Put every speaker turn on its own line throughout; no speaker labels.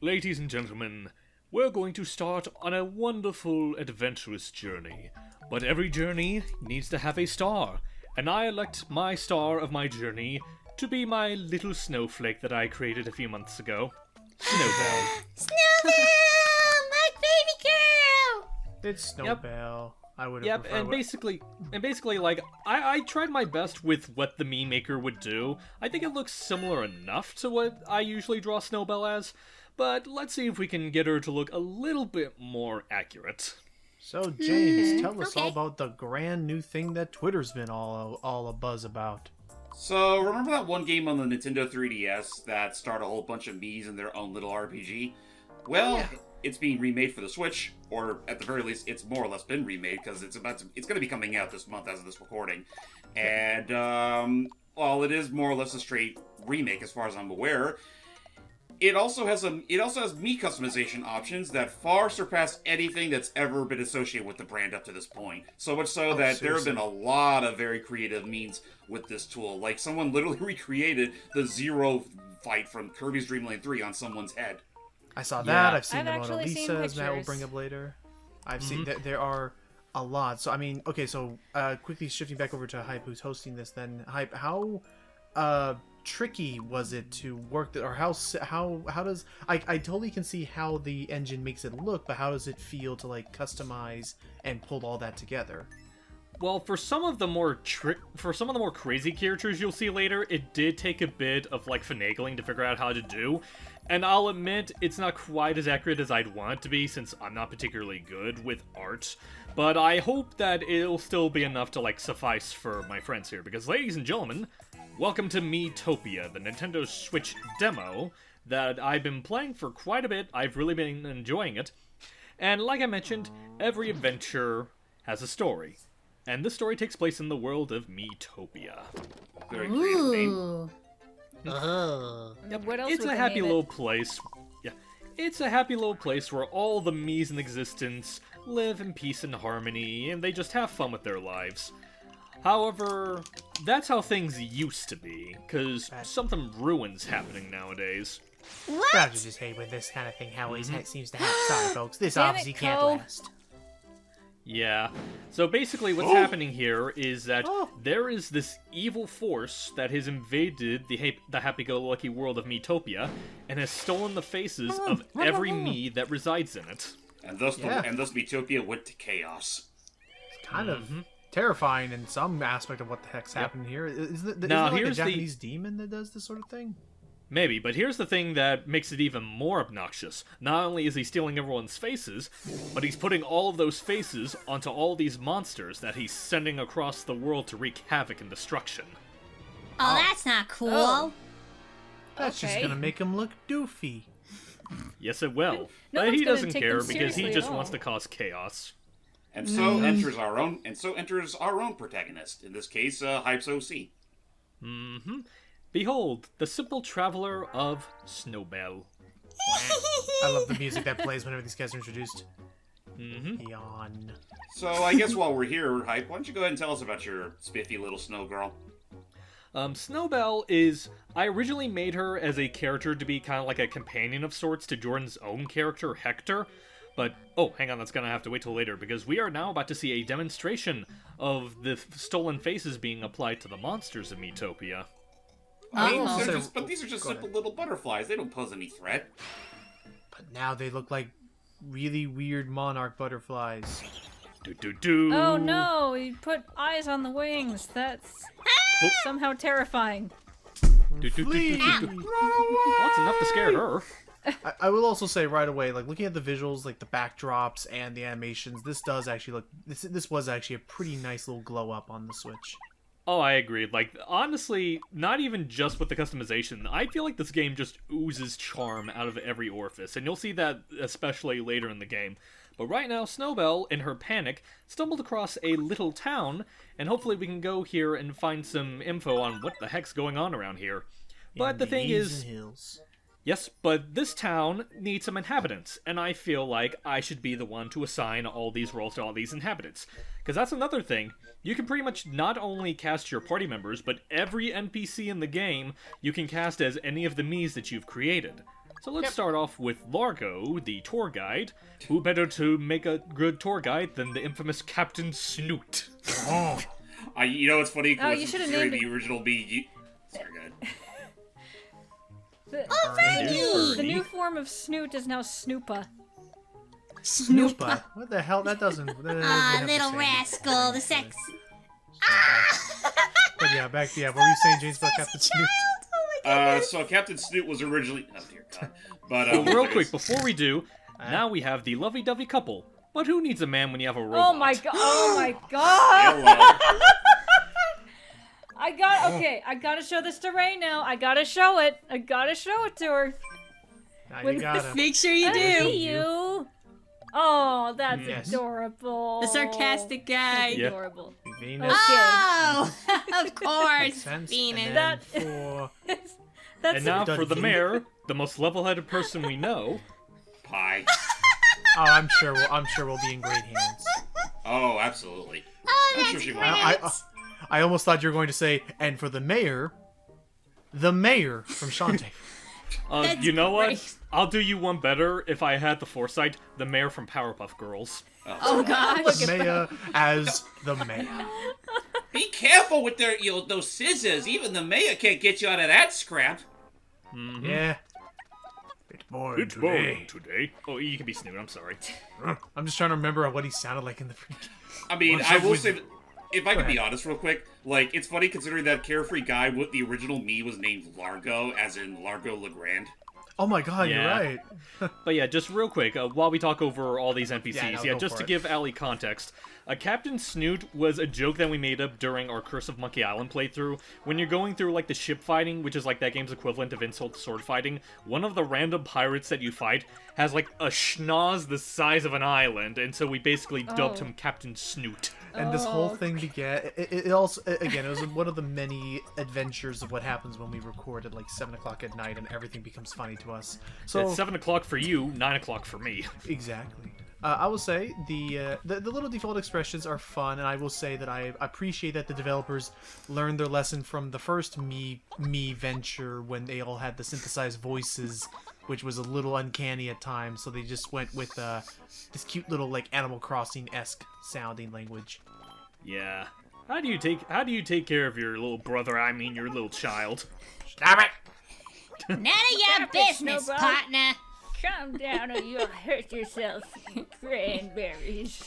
Ladies and gentlemen, we're going to start on a wonderful, adventurous journey. But every journey needs to have a star, and I elect my star of my journey to be my little snowflake that I created a few months ago. Snowbell.
Snowbell! My baby girl!
It's Snowbell. I would have
Yep,
preferred.
and basically, like, I tried my best with what the meme maker would do. I think it looks similar enough to what I usually draw Snowbell as, but let's see if we can get her to look a little bit more accurate.
So, James, tell us all
okay.
about the grand new thing that Twitter's been all a buzz about.
So, remember that one game on the Nintendo 3DS that starred a whole bunch of Miis in their own little RPG? Well, it's being remade for the Switch, or at the very least, it's more or less been remade because it's going to be coming out this month as of this recording. And, while it is more or less a straight remake as far as I'm aware, it also has Mii customization options that far surpass anything that's ever been associated with the brand up to this point. So much so that there have been a lot of very creative means with this tool. Like, someone literally recreated the Zero fight from Kirby's Dream Land 3 on someone's head.
I saw that.
Yeah.
I've seen
I've
the Mona
actually seen
Lisa, as Matt will
pictures.
bring up later. I've seen that there are a lot. So, I mean, okay, so quickly shifting back over to Hype, who's hosting this then. Hype, how tricky was it to work or how does I totally can see how the engine makes it look, but how does it feel to like customize and pull all that together?
Well, for some of the more crazy characters you'll see later, it did take a bit of like finagling to figure out how to do. And I'll admit, it's not quite as accurate as I'd want it to be, since I'm not particularly good with art. But I hope that it'll still be enough to, like, suffice for my friends here. Because, ladies and gentlemen, welcome to Miitopia, the Nintendo Switch demo that I've been playing for quite a bit. I've really been enjoying it. And like I mentioned, every adventure has a story. And this story takes place in the world of Miitopia.
Very creative name.
Ooh.
Yep.
What else
It's
would
a
they
happy
name
little
it?
place. Yeah. It's a happy little place where all the Miis in existence live in peace and harmony, and they just have fun with their lives. However, that's how things used to be, because something ruins happening nowadays.
What?
God, you just hate when this kind of thing always seems to happen. Sorry, folks. This
Damn it,
obviously can't
Ko.
last.
Yeah. So basically what's happening here is that
Oh.
there is this evil force that has invaded the happy-go-lucky world of Miitopia and has stolen the faces of every Mii that resides in it.
And thus,
Yeah.
Miitopia went to chaos.
It's kind of terrifying in some aspect of what the heck's happening here. Isn't
Now,
there like a
here's the-
Japanese demon that does this sort of thing?
Maybe, but here's the thing that makes it even more obnoxious. Not only is he stealing everyone's faces, but he's putting all of those faces onto all these monsters that he's sending across the world to wreak havoc and destruction.
Oh, that's not cool.
Oh.
That's just
Okay.
gonna make him look doofy.
Yes, it will.
No
but
one's
he
gonna
doesn't
take
care
them
because he
seriously
just
at
wants
all.
to cause chaos.
And so enters our own protagonist. In this case, Hype's OC.
Behold, the simple traveler of Snowbell.
I love the music that plays whenever these guys are introduced. Yawn.
So I guess while we're here, Hype, why don't you go ahead and tell us about your spiffy little snow girl?
Snowbell is... I originally made her as a character to be kind of like a companion of sorts to Jordan's own character, Hector. But, oh, hang on, that's gonna have to wait till later, because we are now about to see a demonstration of the stolen faces being applied to the monsters of Miitopia.
I mean,
Uh-oh.
but these are just
Go
simple little butterflies. They don't pose any threat.
But now they look like really weird monarch butterflies.
Do-do-do!
Oh no, he put eyes on the wings. That's somehow terrifying.
Flee!
Well, that's enough to scare her.
I will also say right away, like looking at the visuals, like the backdrops and the animations, this does actually look. This was actually a pretty nice little glow up on the Switch.
Oh, I agree. Like, honestly, not even just with the customization. I feel like this game just oozes charm out of every orifice, and you'll see that especially later in the game. But right now, Snowbell, in her panic, stumbled across a little town, and hopefully we can go here and find some info on what the heck's going on around here. But the thing is...
Hills.
Yes, but this town needs some inhabitants, and I feel like I should be the one to assign all these roles to all these inhabitants. Because that's another thing. You can pretty much not only cast your party members, but every NPC in the game you can cast as any of the Miis that you've created. So let's start off with Largo, the tour guide. Who better to make a good tour guide than the infamous Captain Snoot?
Oh.
You know what's funny?
Oh, you should've named
the original me. Sorry, go ahead.
The new form of Snoot is now Snoopa.
Snoopa. What the hell? That doesn't. That doesn't have the
Little
same-
rascal, the sex.
But yeah, what were you saying, James, about Captain Snoot?
So Captain Snoot was originally. Oh dear God. But
Well, real quick, before we do, now we have the lovey-dovey couple. But who needs a man when you have a robot?
Oh my god! Oh my god!
Hello.
I gotta show this to Ray now. I gotta show it. I gotta show it to her.
Now you gotta.
Make sure you
I
do.
see you. Oh, that's
Yes.
adorable.
The sarcastic guy.
Yeah.
Adorable.
Venus.
Oh, of course,
Sense,
Venus.
and
That-
then for
That's
And now
Done
for the
you.
mayor, the most level-headed person we know.
Pie.
I'm sure we'll be in great hands.
Oh, absolutely.
Oh,
I'm
that's
sure she will.
great.
I almost thought you were going to say, and for the mayor from Shantae.
That's
You know what?
great.
I'll do you one better if I had the foresight. The mayor from Powerpuff Girls.
Oh gosh.
Maya as the mayor.
Be careful with those scissors. Even the mayor can't get you out of that scrap.
Yeah. Bit boring today.
today. Oh, you can be Snoot. I'm sorry.
I'm just trying to remember what he sounded like in the freaking.
I mean,
Well,
I will
with-
say, that if I
Go
could be
ahead.
honest real quick, like, it's funny considering that carefree guy, what the original me was named Largo, as in Largo Legrand.
Oh my god,
Yeah.
you're right.
But yeah, just real quick, while we talk over all these NPCs,
go
just
for
to
it.
give Allie context, Captain Snoot was a joke that we made up during our Curse of Monkey Island playthrough. When you're going through, like, the ship fighting, which is, like, that game's equivalent of insult sword fighting, one of the random pirates that you fight has, like, a schnoz the size of an island, and so we basically dubbed
Oh.
him Captain Snoot.
And this whole
Oh.
thing began. It also, again, it was one of the many adventures of what happens when we record at like 7 o'clock at night and everything becomes funny to us. So
It's 7 o'clock for you, 9 o'clock for me.
exactly. I will say the little default expressions are fun, and I will say that I appreciate that the developers learned their lesson from the first me venture when they all had the synthesized voices, which was a little uncanny at times. So they just went with this cute little like Animal Crossing-esque sounding language.
Yeah. How do you take care of your little brother, I mean your little child?
Stop it!
None of your
Stop it,
business,
Snowball.
partner.
Calm down or you'll hurt yourself. Cranberries.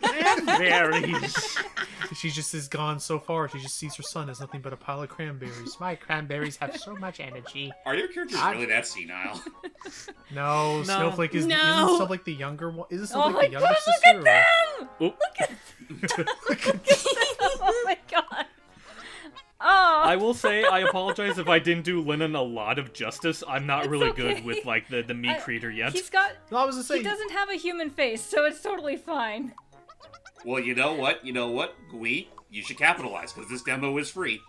Cranberries.
She just is gone so far. She just sees her son as nothing but a pile of cranberries. My cranberries have so much energy.
Are your characters really that senile?
No, Snowflake is
No.
isn't Snowflake the younger one? Isn't
Oh
Snowflake
my
the younger
god,
sister?
look at them!
Oop.
Oh my god. Oh.
I will say I apologize if I didn't do Lennon a lot of justice. I'm not
It's
really
okay.
good with like the meat creator yet.
He's got.
No, I was gonna
He
say.
doesn't have a human face, so it's totally fine.
Well, you know what? Gui, you should capitalize, because this demo is free.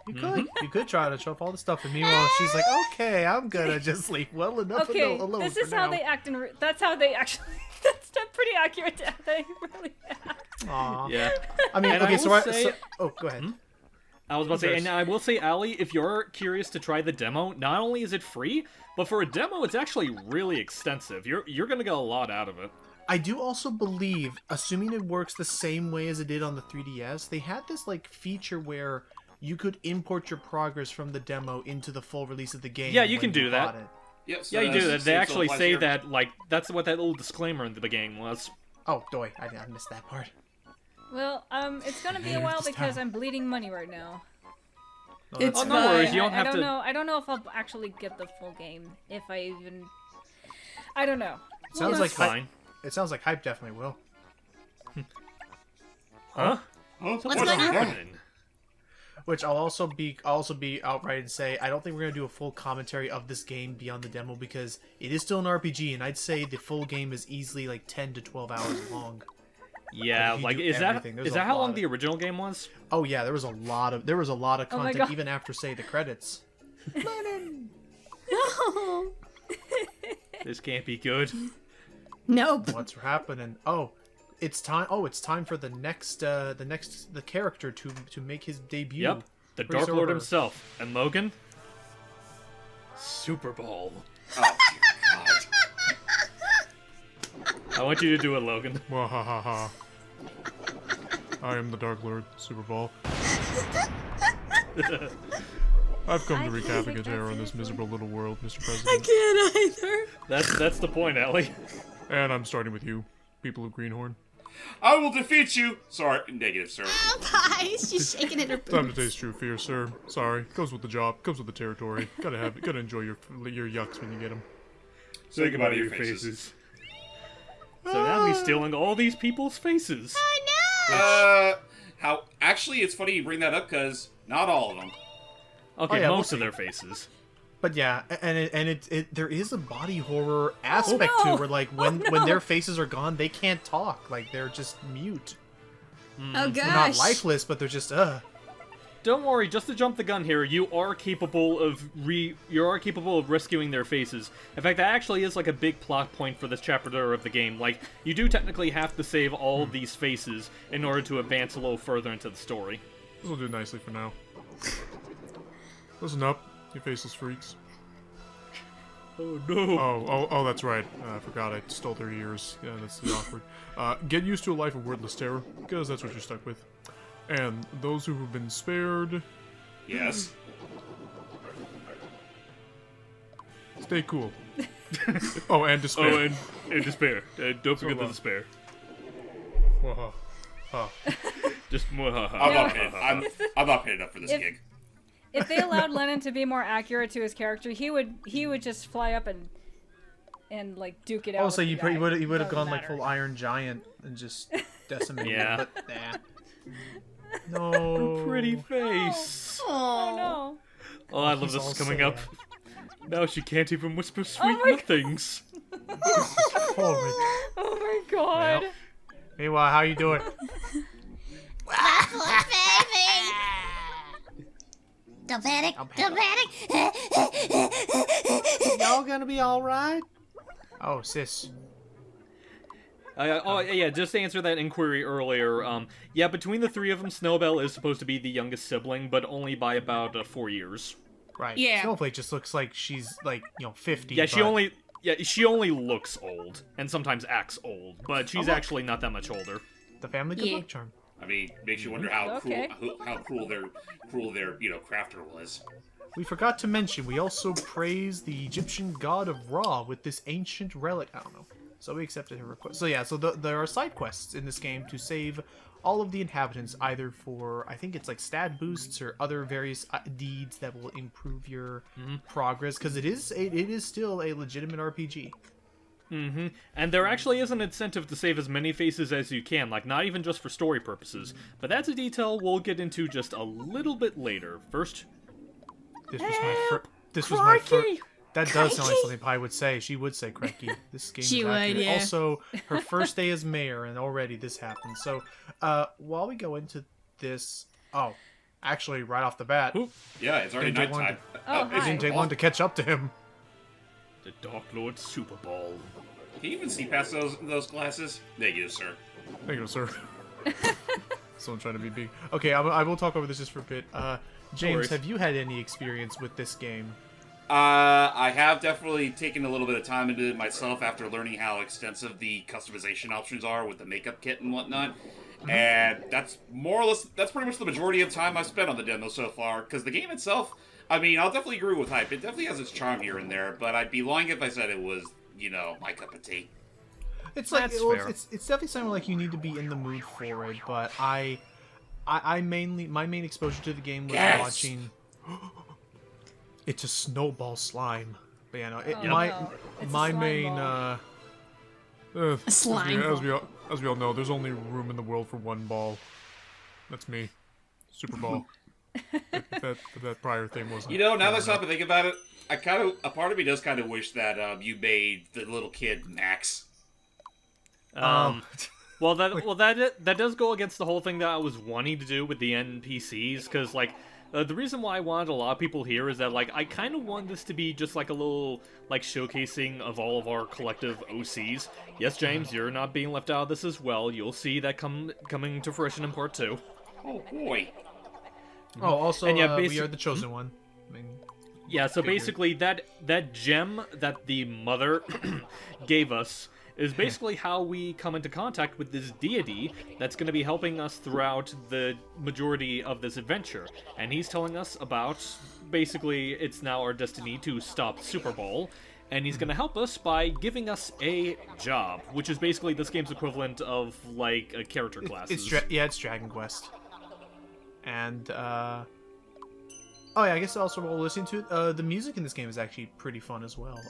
You could try to show up all the stuff, and meanwhile she's like, "Okay, I'm gonna just sleep well enough
Okay,
alone
this
for
is how
now."
they act in. That's how they actually. That's pretty accurate to how they really act.
Aw.
Yeah.
I mean,
And I
okay, so
will
I.
say-
Oh, go ahead.
I was about to say, and I will say, Allie, if you're curious to try the demo, not only is it free, but for a demo, it's actually really extensive. You're gonna get a lot out of it.
I do also believe, assuming it works the same way as it did on the 3DS, they had this like feature where you could import your progress from the demo into the full release of the game.
Yeah, you
when
can do that.
bought it.
Yep, so
Yeah, you do
that's-
that. They
so
actually
applies
say
here.
that, like, that's what that little disclaimer in the game was.
Oh, doy, I missed that part.
Well, it's gonna be a
Here's
while
this
because
town.
I'm bleeding money right now.
No,
It's
Oh,
that's
no
fine.
worries, you don't
I
have
don't
to...
know. I don't know if I'll actually get the full game. If I even. I don't know.
Sounds
That's
like
fine.
It sounds like Hype definitely will.
Huh?
Huh?
What's going on?
happening?
Which I'll also be outright and say I don't think we're gonna do a full commentary of this game beyond the demo because it is still an RPG, and I'd say the full game is easily like 10 to 12 hours long.
Yeah,
if you
like,
do
is that
everything, there's
is
a
that how
lot
long
of-
the original game was?
Oh yeah, there was a lot of
Oh my
content
God.
even after say the credits.
No.
This can't be good.
Nope.
What's happening? Oh, it's time. Oh, it's time for the character to make his debut.
Yep, the
Where's
Dark Lord
Silver?
himself. And Logan? Super Ball.
Oh, dear God.
I want you to do it, Logan.
Wahahaha. I am the Dark Lord, Super Ball. I've come to wreak havoc and terror in this miserable little world, Mr. President.
Can't either.
That's the point, Ellie.
And I'm starting with you, people of Greenhorn.
I will defeat you. Sorry, negative, sir.
Oh, pie. She's shaking in her
Time to
boots.
taste true fear, sir. Sorry, comes with the job, comes with the territory. Gotta enjoy your yucks when you get them.
Say goodbye to your faces.
So now he's stealing all these people's faces.
How? Actually, it's funny you bring that up because not all of them.
Okay,
yeah, we'll
most of
see.
their faces.
But yeah, and it there is a body horror aspect to
no.
it, where like when their faces are gone, they can't talk. Like they're just mute.
Oh, gosh.
They're not lifeless, but they're just
Don't worry, just to jump the gun here, you are capable of rescuing their faces. In fact, that actually is like a big plot point for this chapter of the game. Like, you do technically have to save all of these faces in order to advance a little further into the story.
This will do nicely for now. Listen up, you faceless freaks.
Oh no.
Oh, that's right. I forgot I stole their ears. Yeah, that's awkward. Get used to a life of wordless terror, because that's what you're stuck with. And those who have been spared,
Yes.
stay cool. Oh, and despair.
Oh, and despair. Don't forget the
long.
despair.
Waha. Ha.
Just
I'm not paid. I'm not paid enough for this
If-
gig.
If they allowed Lennon to be more accurate to his character, he would just fly up and like duke it out.
oh, so
with
you
the guy.
would have
Doesn't
gone like
matter.
full Iron Giant and just decimated.
Yeah.
But nah. No.
pretty face.
Oh no.
Oh, I love
He's
this
all
coming
sad.
up. Now she can't even whisper sweet
my
nothings.
Oh,
Oh my god.
Well. Meanwhile, how you doing?
Waffle baby. Don't panic. Don't panic.
Y'all gonna be all right? Oh, sis.
Yeah, just to answer that inquiry earlier, yeah, between the three of them, Snowbell is supposed to be the youngest sibling, but only by about 4 years.
Right.
Yeah.
Snowflake just looks like she's like 50.
Yeah,
but-
she only looks old, and sometimes acts old, but she's
look.
actually not that much older.
The family good
Yeah.
luck charm.
I mean, makes you wonder how
Okay.
cruel their crafter was.
We forgot to mention, we also praise the Egyptian god of Ra with this ancient relic. I don't know. So we accepted her request. So yeah, so there are side quests in this game to save all of the inhabitants, either for, I think it's like stat boosts or other various deeds that will improve your progress, because it is still a legitimate RPG.
Mm-hmm. And there actually is an incentive to save as many faces as you can, like not even just for story purposes. But that's a detail we'll get into just a little bit later. First,
This was my first. This was my first.
Crikey!
That does sound like
Crikey!
something Pi would say. She would say "Cranky." This game
She
is
would,
accurate.
yeah.
Also, her first day as mayor, and already this happened. So, while we go into this, actually, right off the bat,
Oop.
Yeah, it's already
Didn't take
nighttime.
Oh,
it
hi.
didn't take long to catch up to him.
the Dark Lord Super Ball.
Can you even see past those glasses? Negative, sir.
Thank you, sir. Someone trying to be big. Okay, I will talk over this just for a bit. James,
worries.
have you had any experience with this game?
I have definitely taken a little bit of time into it myself after learning how extensive the customization options are with the makeup kit and whatnot. And that's pretty much the majority of time I've spent on the demo so far, because the game itself, I mean, I'll definitely agree with Hype. It definitely has its charm here and there, but I'd be lying if I said it was, my cup of tea.
It's like
That's
well,
fair.
it's definitely something like you need to be in the mood for it. But I mainly my main exposure to the game was
Yes!
watching. It's a snowball slime. But yeah, no,
Oh,
my
no. It's a
my
slime
main
ball.
slime
as we all know, there's only room in the world for one ball. That's me, Super Ball. if that prior thing wasn't.
Now that I stop and think about it, a part of me does kind of wish that you made the little kid Max.
Well, that does go against the whole thing that I was wanting to do with the NPCs, because the reason why I wanted a lot of people here is that I kind of want this to be just like a little showcasing of all of our collective OCs. Yes, James, you're not being left out of this as well. You'll see that coming to fruition in part 2.
Oh boy.
also
And yeah,
we
basi-
are the chosen one. I mean,
Yeah, so basically that gem that the mother gave us is basically how we come into contact with this deity that's going to be helping us throughout the majority of this adventure. And he's telling us about, basically, it's now our destiny to stop Super Bowl, and he's going to help us by giving us a job, which is basically this game's equivalent of, like, a character classes.
It's Dragon Quest. And, oh yeah, I guess also while listening to it, the music in this game is actually pretty fun as well.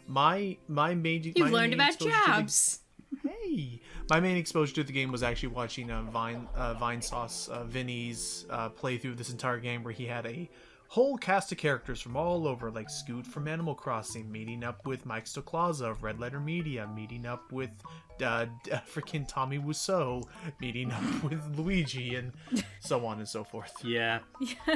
My main
You've learned about jobs.
Hey, my main exposure to the game was actually watching Vinesauce Vinny's playthrough of this entire game, where he had a whole cast of characters from all over, like Scoot from Animal Crossing, meeting up with Mike Stoklaza of Red Letter Media, meeting up with freaking Tommy Wiseau, meeting up with Luigi, and so on and so forth.
Yeah.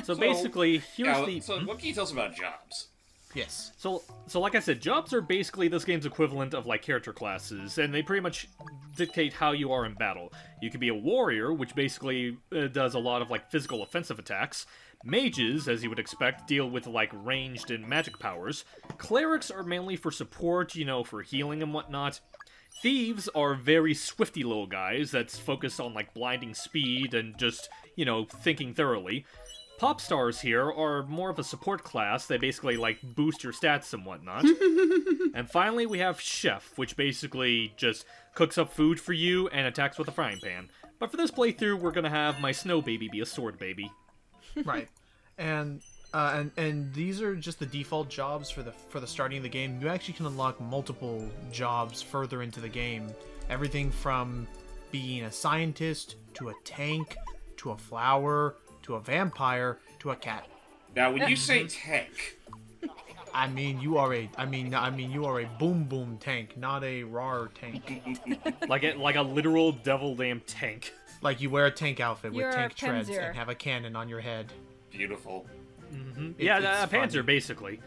So basically, here's the...
So what can you tell us about jobs?
Yes.
So like I said, jobs are basically this game's equivalent of, like, character classes, and they pretty much dictate how you are in battle. You can be a warrior, which basically does a lot of, like, physical offensive attacks. Mages, as you would expect, deal with, like, ranged and magic powers. Clerics are mainly for support, you know, for healing and whatnot. Thieves are very swifty little guys that's focused on, like, blinding speed and just, you know, thinking thoroughly. Pop stars here are more of a support class. They basically, like, boost your stats and whatnot. And finally, we have Chef, which basically just cooks up food for you and attacks with a frying pan. But for this playthrough, we're gonna have my snow baby be a sword baby.
Right. And these are just the default jobs for the starting of the game. You actually can unlock multiple jobs further into the game. Everything from being a scientist, to a tank, to a flower, to a vampire, to a cat.
Now, when you say tank,
I mean you are a boom boom tank, not a rar tank.
like a literal devil damn tank.
Like you wear a tank outfit with
You're
tank
a
treads
Panzer.
and have a cannon on your head.
beautiful.
Yeah, a
it's
Panzer,
funny.
basically.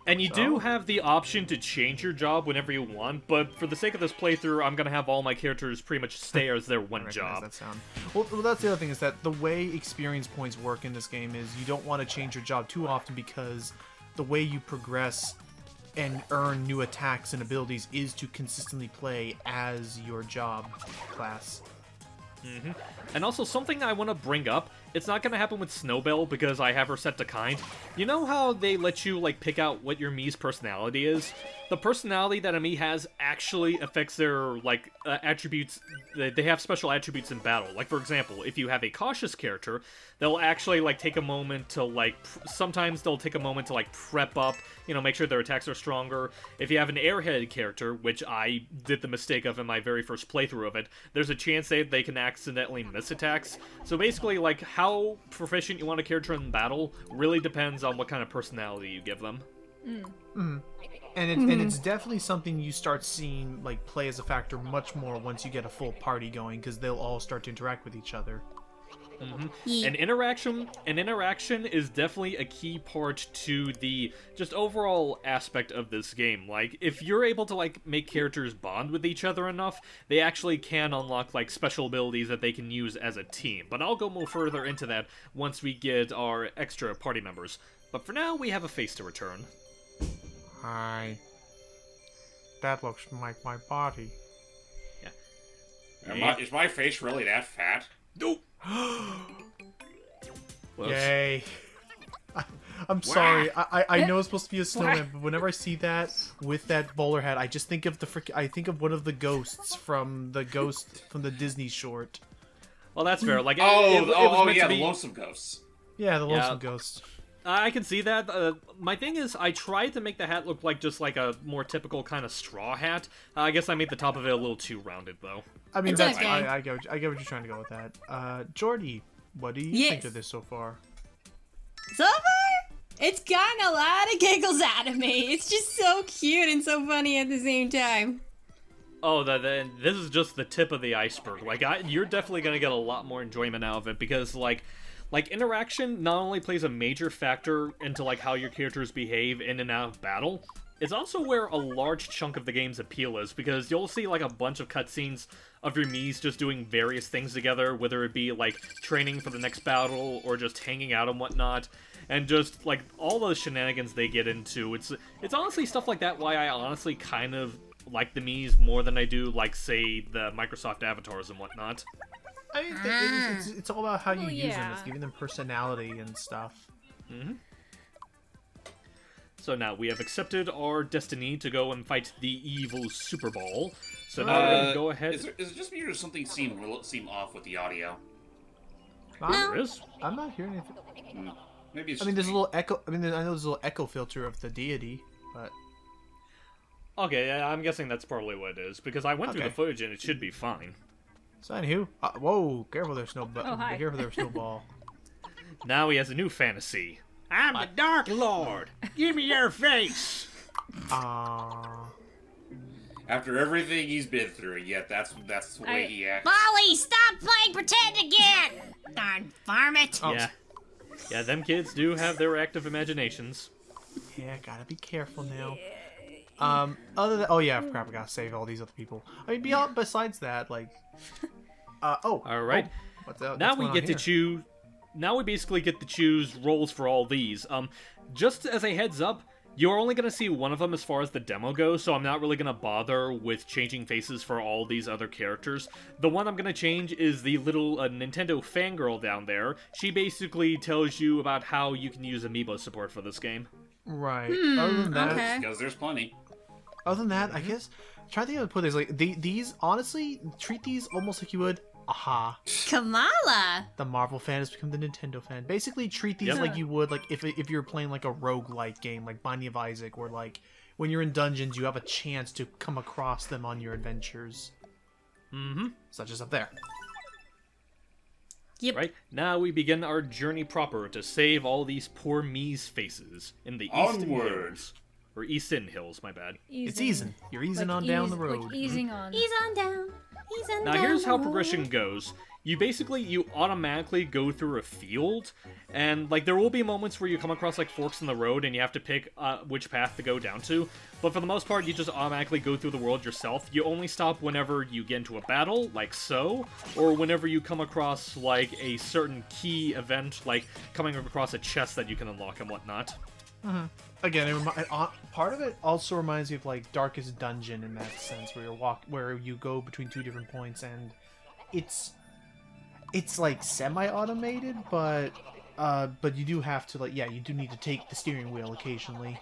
And you do have the option to change your job whenever you want, but for the sake of this playthrough, I'm gonna have all my characters pretty much stay as their one
Recognize
job.
that sound. Well, that's the other thing, is that the way experience points work in this game is you don't want to change your job too often, because the way you progress and earn new attacks and abilities is to consistently play as your job class.
And also, something I want to bring up, it's not going to happen with Snowbell because I have her set to kind. You know how they let you, like, pick out what your Mii's personality is? The personality that a Mii has actually affects their, like, attributes. They have special attributes in battle. Like, for example, if you have a cautious character, they'll actually, like, take a moment to, like, sometimes they'll take a moment to, like, prep up, you know, make sure their attacks are stronger. If you have an airhead character, which I did the mistake of in my very first playthrough of it, there's a chance that they can accidentally miss attacks. So basically, like, how proficient you want a character in battle really depends on what kind of personality you give them.
And it's definitely something you start seeing, like, play as a factor much more once you get a full party going, because they'll all start to interact with each other.
And interaction is definitely a key part to the just overall aspect of this game. Like, if you're able to, like, make characters bond with each other enough, they actually can unlock, like, special abilities that they can use as a team. But I'll go more further into that once we get our extra party members. But for now, we have a face to return.
Hi. That looks like my body.
Is my face really that fat?
Nope.
Yay. I'm sorry. I know it's supposed to be a snowman, but whenever I see that with that bowler hat, I just think of I think of one of the ghosts from the Disney short.
Well, that's fair. Like,
Oh,
it was meant
yeah,
to
the
be...
Lonesome Ghosts.
Yeah, the lonesome ghost.
I can see that. My thing is, I tried to make the hat look like just like a more typical kind of straw hat. I guess I made the top of it a little too rounded, though.
I mean,
It's
that's
okay.
I get what you're trying to go with that. Jordy, what do you think
Yes.
of this so far?
So far, it's gotten a lot of giggles out of me. It's just so cute and so funny at the same time.
Oh, this is just the tip of the iceberg. Like, you're definitely gonna get a lot more enjoyment out of it because, like interaction not only plays a major factor into like how your characters behave in and out of battle, it's also where a large chunk of the game's appeal is, because you'll see like a bunch of cutscenes of your Miis just doing various things together, whether it be like training for the next battle or just hanging out and whatnot. and just like all those shenanigans they get into. It's honestly stuff like that why I honestly kind of like the Miis more than I do, like, say, the Microsoft avatars and whatnot.
I mean, it's all about how you use them.
yeah.
It's giving them personality and stuff.
So now we have accepted our destiny to go and fight the evil Super Ball. So now we're going to go ahead.
Is it just me or does something seem off with the audio?
There is.
I'm not hearing anything.
Maybe it's
I mean, there's a little echo. I mean, I know there's a little echo filter of the deity, but
Okay, yeah, I'm guessing that's probably what it is, because I went through
Okay.
the footage and it should be fine.
sign who? Whoa! Careful there, Snowball.
Oh, hi.
Careful there, Snowball.
Now he has a new fantasy. I'm the Dark Lord. Give me your face.
Ah.
after everything he's been through. Yet that's the way he acts.
Molly, stop playing pretend again! Darn varmint!
Oh.
Yeah, them kids do have their active imaginations.
Yeah, gotta be careful now. Other than I forgot we gotta save all these other people. I mean, besides that, like, all
right. Now we get to choose. Now we basically get to choose roles for all these. Just as a heads up, you're only gonna see one of them as far as the demo goes, so I'm not really gonna bother with changing faces for all these other characters. The one I'm gonna change is the little Nintendo fangirl down there. She basically tells you about how you can use amiibo support for this game.
Right. Other than that,
okay.
Because there's plenty.
Other than that, I guess try to think how to put this. Like these, honestly, treat these almost like you would. Aha!
Kamala!
The Marvel fan has become the Nintendo fan. Basically, treat these
Yep.
like you would, like if you're playing like a roguelike game, like Binding of Isaac, where like when you're in dungeons, you have a chance to come across them on your adventures.
Mm-hmm.
Such as up there.
Yep.
Right, now we begin our journey proper to save all these poor Mii's faces in the Easton
Onward.
Hills. Or Easton Hills, my bad.
It's easing. You're easing on down the road.
Like easing on.
He's on down. He's on
Now
down.
here's
the
how
road.
progression goes. You automatically go through a field, and like there will be moments where you come across like forks in the road and you have to pick which path to go down to, but for the most part you just automatically go through the world yourself. You only stop whenever you get into a battle, like so, or whenever you come across like a certain key event, like coming across a chest that you can unlock and whatnot.
Again, part of it also reminds me of like Darkest Dungeon in that sense, where you go between two different points, and it's like semi-automated, but you do have to you do need to take the steering wheel occasionally.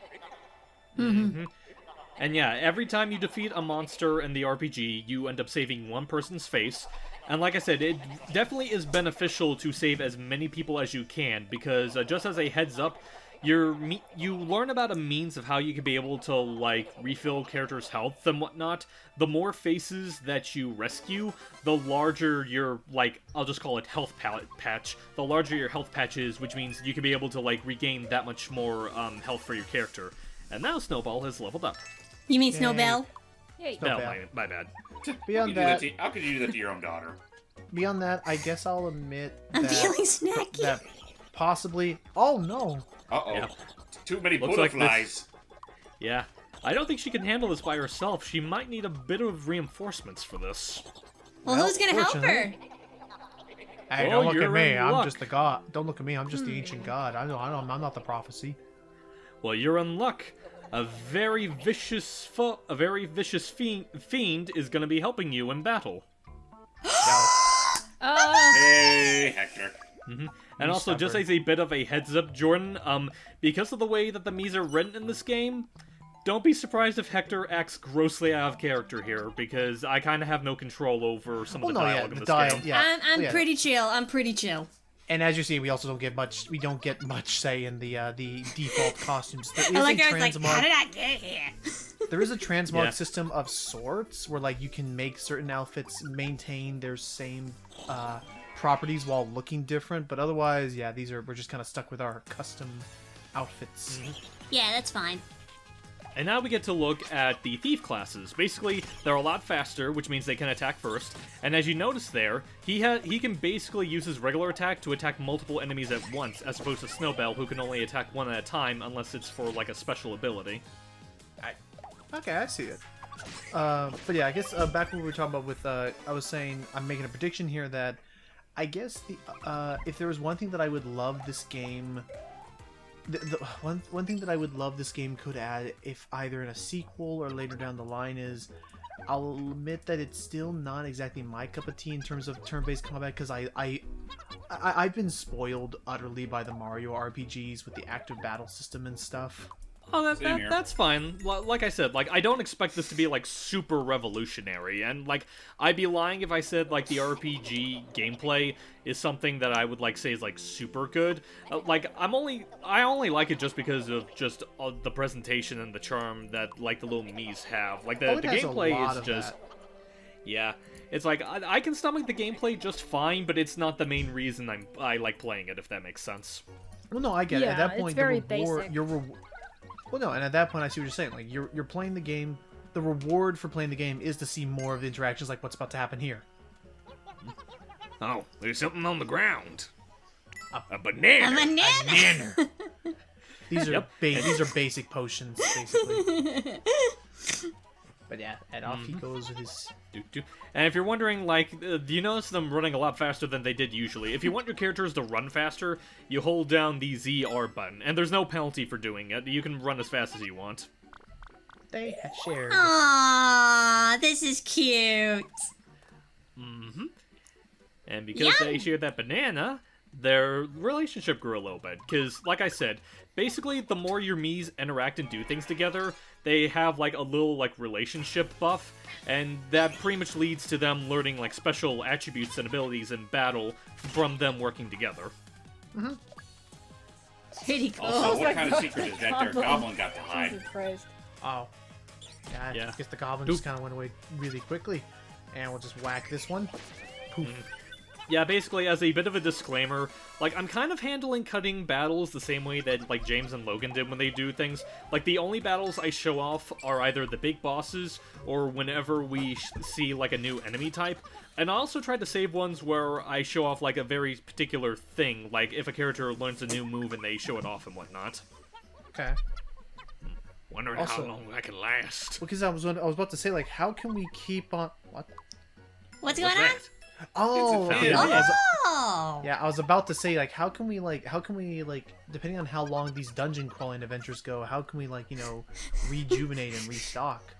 And yeah, every time you defeat a monster in the RPG, you end up saving one person's face. And like I said, it definitely is beneficial to save as many people as you can, because just as a heads up, you learn about a means of how you can be able to, like, refill characters' health and whatnot. The more faces that you rescue, the larger your, like, I'll just call it health patch. The larger your health patch is, which means you can be able to, like, regain that much more health for your character. And now Snowball has leveled up.
You mean
Yay.
Snowbell?
Yay.
No.
No,
bad.
my bad.
Beyond that,
How could you do that to your own daughter?
I guess I'll admit
I'm
that,
feeling snacky.
that possibly. Oh no!
Uh-oh.
Yeah.
Too many
Looks like
butterflies.
Yeah. I don't think she can handle this by herself. She might need a bit of reinforcements for this.
Well, who's gonna help her?
fortunately- Hey,
Well,
don't look at
you're
me.
in
I'm
luck.
just the god. Don't look at me. I'm just the ancient god. I'm not the prophecy.
Well, you're in luck. A very vicious fiend is going to be helping you in battle.
Hey, Hector.
And also, just as a bit of a heads up, Jordan, because of the way that the Miis are written in this game, don't be surprised if Hector acts grossly out of character here, because I kind of have no control over some of the dialogue in this game.
Yeah.
I'm
yeah.
pretty chill. I'm pretty chill.
And as you see, we also don't get much. We don't get much say in the default costumes. There is
I like
a
I was like, how
transmog.
did I get here?
There is a transmog
Yeah.
system of sorts where like you can make certain outfits maintain their same properties while looking different, but otherwise, yeah, we're just kind of stuck with our custom outfits.
Yeah, that's fine.
And now we get to look at the thief classes. Basically, they're a lot faster, which means they can attack first. And as you notice there, he can basically use his regular attack to attack multiple enemies at once, as opposed to Snowbell, who can only attack one at a time unless it's for like a special ability.
Okay, I see it. But yeah, I guess back when we were talking about with, I was saying I'm making a prediction here that I guess if there was one thing that I would love this game the one thing that I would love this game could add, if either in a sequel or later down the line, is I'll admit that it's still not exactly my cup of tea in terms of turn-based combat, because I've been spoiled utterly by the Mario RPGs with the active battle system and stuff.
Oh,
Same here.
that's fine. Like I said, like I don't expect this to be like super revolutionary, and like I'd be lying if I said like the RPG gameplay is something that I would like say is like super good. Like I only like it just because of just the presentation and the charm that like the little Miis have. Like the
It has a
gameplay
lot
is
of
just
that.
yeah. It's like I can stomach the gameplay just fine, but it's not the main reason I like playing it, if that makes sense.
Well, no, I get it. At
Yeah,
that
it's
point,
very
the reward,
basic.
your well, no, and at that point, I see what you're saying. Like you're playing the game. The reward for playing the game is to see more of the interactions, like what's about to happen here.
Oh, there's something on the ground. A
A
banana.
banana.
These are
Yep.
these are basic potions, basically. But yeah, and off he goes with his.
And if you're wondering, like, do you notice them running a lot faster than they did usually? If you want your characters to run faster, you hold down the ZR button, and there's no penalty for doing it. You can run as fast as you want.
They have shared.
Aww, this is cute.
And because they shared that banana, their relationship grew a little bit. Because, like I said, basically, the more your Miis interact and do things together, they have, like, a little, like, relationship buff. And that pretty much leads to them learning, like, special attributes and abilities in battle from them working together.
Pretty cool.
Also, what
like
kind of
the
secret is that their goblin got to hide?
Jesus Christ.
Oh. Yeah,
Yeah.
I guess the goblin
Doop.
just kind of went away really quickly. And we'll just whack this one. Poof.
Yeah, basically, as a bit of a disclaimer, like, I'm kind of handling cutting battles the same way that, like, James and Logan did when they do things. Like, the only battles I show off are either the big bosses, or whenever we see, like, a new enemy type. And I also try to save ones where I show off, like, a very particular thing, like if a character learns a new move and they show it off and whatnot.
Okay.
Wondering
Also-
how long that can last.
Because I was about to say, like, how can we keep on what?
What's
What's
going on?
that?
Oh,
It's a
yeah,
fan.
Oh.
yeah. I was about to say, like, how can we depending on how long these dungeon crawling adventures go, how can we, like, rejuvenate and restock?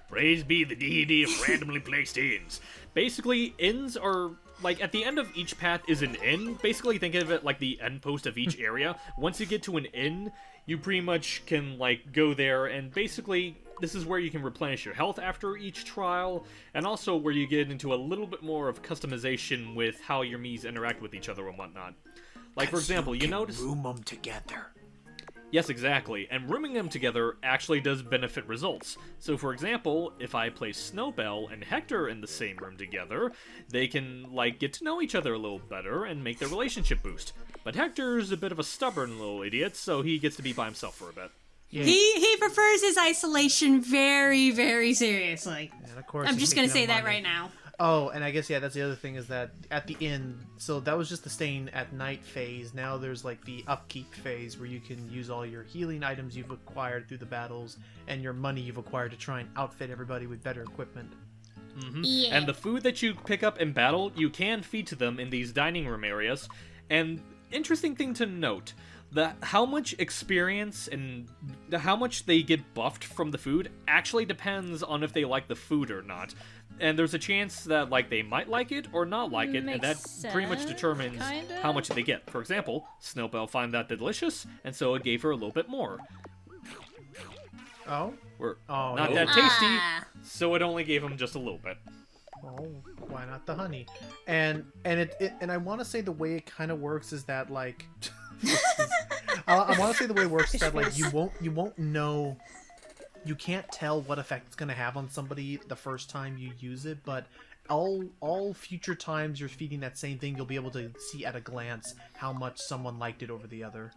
Praise be the deity of randomly placed inns. Basically, inns are, like, at the end of each path is an inn. Basically, think of it like the end post of each area. Once you get to an inn, you pretty much can, like, go there, and basically, this is where you can replenish your health after each trial, and also where you get into a little bit more of customization with how your Miis interact with each other and whatnot. Like, for example, you notice...
room them together.
Yes, exactly, and rooming them together actually does benefit results. So for example, if I place Snowbell and Hector in the same room together, they can, like, get to know each other a little better and make their relationship boost. But Hector's a bit of a stubborn little idiot, so he gets to be by himself for a bit.
Yeah.
He prefers his isolation very, very seriously.
And of course,
I'm
he's
just gonna
making
say
up
that
money.
right now.
Oh, and I guess, yeah, that's the other thing, is that at the end, so that was just the staying at night phase. Now there's, like, the upkeep phase where you can use all your healing items you've acquired through the battles and your money you've acquired to try and outfit everybody with better equipment.
Yeah.
And the food that you pick up in battle, you can feed to them in these dining room areas. And interesting thing to note, that how much experience and how much they get buffed from the food actually depends on if they like the food or not. And there's a chance that, like, they might like it or not like it, and that
Makes
pretty much
sense,
determines
kinda.
how much they get. For example, Snowbell found that delicious, and so it gave her a little bit more.
Oh?
Or
Oh,
not
no.
that tasty,
Ah.
so it only gave him just a little bit.
Oh, why not the honey? And I want to say the way it kind of works is that, like, I want to say the way it works is that, like, you won't know, you can't tell what effect it's gonna have on somebody the first time you use it, but all future times you're feeding that same thing, you'll be able to see at a glance how much someone liked it over the other.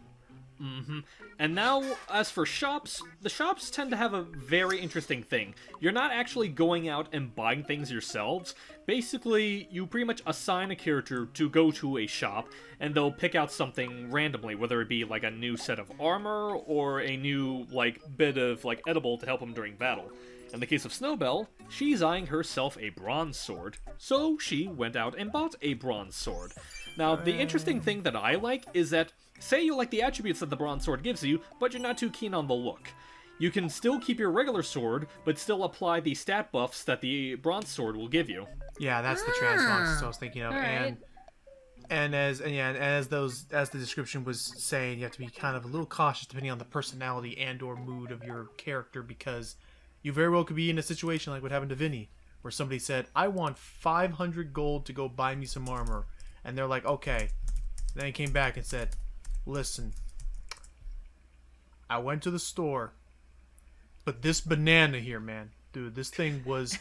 And now, as for shops, the shops tend to have a very interesting thing. You're not actually going out and buying things yourselves. Basically, you pretty much assign a character to go to a shop, and they'll pick out something randomly, whether it be, like, a new set of armor, or a new, like, bit of, like, edible to help them during battle. In the case of Snowbell, she's eyeing herself a bronze sword, so she went out and bought a bronze sword. Now, the interesting thing that I like is that Say you like the attributes that the bronze sword gives you, but you're not too keen on the look. You can still keep your regular sword, but still apply the stat buffs that the bronze sword will give you.
Yeah, that's the transmogs I was thinking of.
Alright.
And as the description was saying, you have to be kind of a little cautious depending on the personality and or mood of your character, because you very well could be in a situation like what happened to Vinny, where somebody said, I want 500 gold to go buy me some armor. And they're like, okay. Then he came back and said, listen, I went to the store, but this banana here, man, dude, this thing was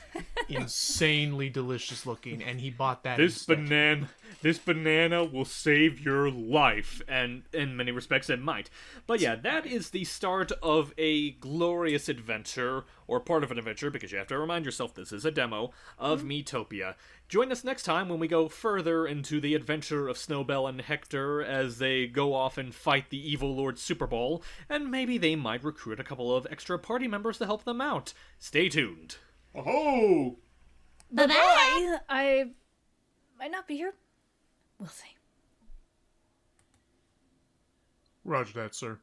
insanely delicious looking, and he bought that instead.
This banana will save your life, and in many respects it might. But yeah, that is the start of a glorious adventure, or part of an adventure, because you have to remind yourself this is a demo, of Miitopia. Join us next time when we go further into the adventure of Snowbell and Hector as they go off and fight the evil Lord Superball, and maybe they might recruit a couple of extra party members to help them out. Stay tuned.
Oh!
Bye-bye.
I might not be here. We'll see.
Roger that, sir.